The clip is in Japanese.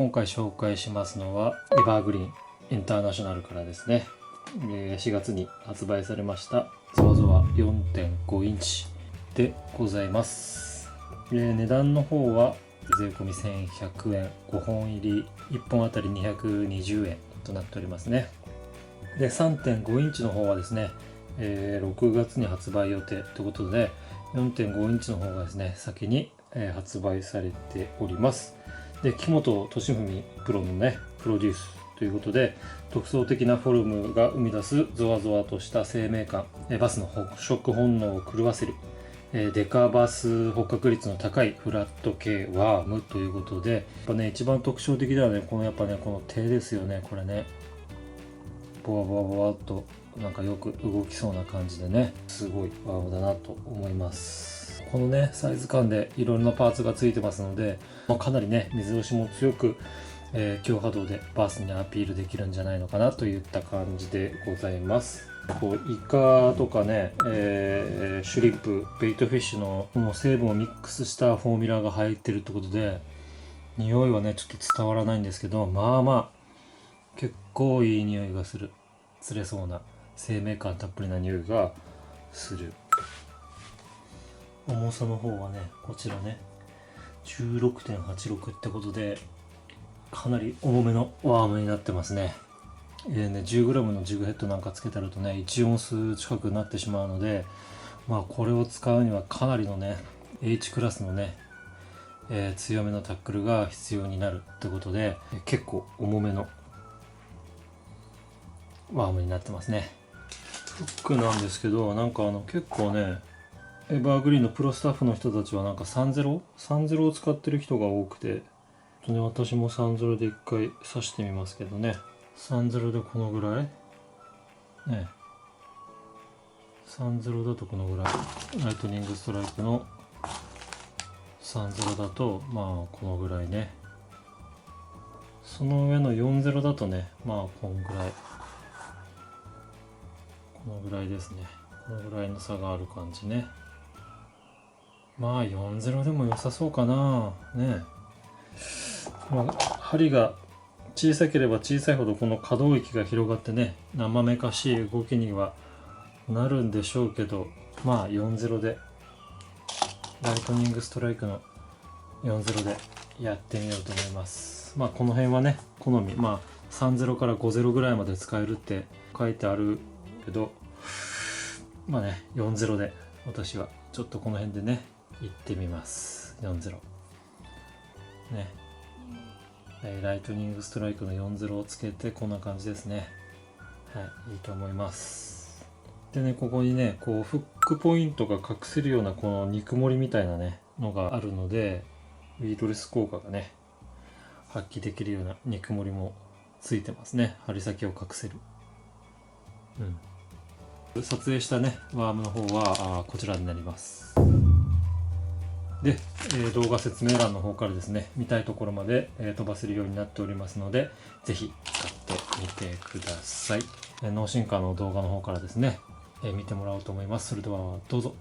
今回紹介しますのはエバーグリーンインターナショナルからですね、4月に発売されましたZOWAZOWA 4.5 インチでございます。値段の方は税込み1100円、5本入り1本あたり220円となっておりますね。で 3.5 インチの方はですね、6月に発売予定ということで 4.5 インチの方がですね先に発売されております。で木本俊文プロのねプロデュースということで、独創的なフォルムが生み出すゾワゾワとした生命感、バスの捕食本能を狂わせるデカバス捕獲率の高いフラット系ワームということで、やっぱね一番特徴的ではねこの手ですよね。これねボワボワボワっとなんかよく動きそうな感じでね、すごいワームだなと思います。このねサイズ感でいろんなパーツがついてますので、かなりね水押しも強く、強波動でバースにアピールできるんじゃないのかなといった感じでございます。こうイカとかね、シュリンプ、ベイトフィッシュのこの成分をミックスしたフォーミュラが入ってるってことで、匂いはねちょっと伝わらないんですけど、結構いい匂いがする。釣れそうな生命感たっぷりな匂いがする。重さの方はねこちらね 16.86 ってことで、かなり重めのワームになってますね。10g のジグヘッドなんかつけてるとね1オンス近くなってしまうので、これを使うにはかなりのね H クラスのね、強めのタックルが必要になるってことで、結構重めのワームになってますね。フックなんですけど、なんか結構ねエバーグリーンのプロスタッフの人たちはなんか30を使ってる人が多くて、私も30で一回刺してみますけどね、30でこのぐらいね、30だとこのぐらい、ライトニングストライクの30だとこのぐらいね、その上の40だとねこのぐらいですね。このぐらいの差がある感じね。40でも良さそうかなね。針が小さければ小さいほどこの可動域が広がってね生めかしい動きにはなるんでしょうけど、40でライトニングストライクの40でやってみようと思います。この辺はね好み、30から50ぐらいまで使えるって書いてあるけど、40で私はちょっとこの辺でね行ってみます。40ね、ライトニングストライクの40をつけてこんな感じですね。いいと思います。でね、ここにねこうフックポイントが隠せるようなこの肉盛りみたいなねのがあるので、ウィードレス効果がね発揮できるような肉盛りもついてますね。針先を隠せる。撮影したねワームの方はこちらになります。で、動画説明欄の方からですね見たいところまで、飛ばせるようになっておりますので、ぜひ使ってみてください。ノーシンカーの動画の方からですね、見てもらおうと思います。それではどうぞ。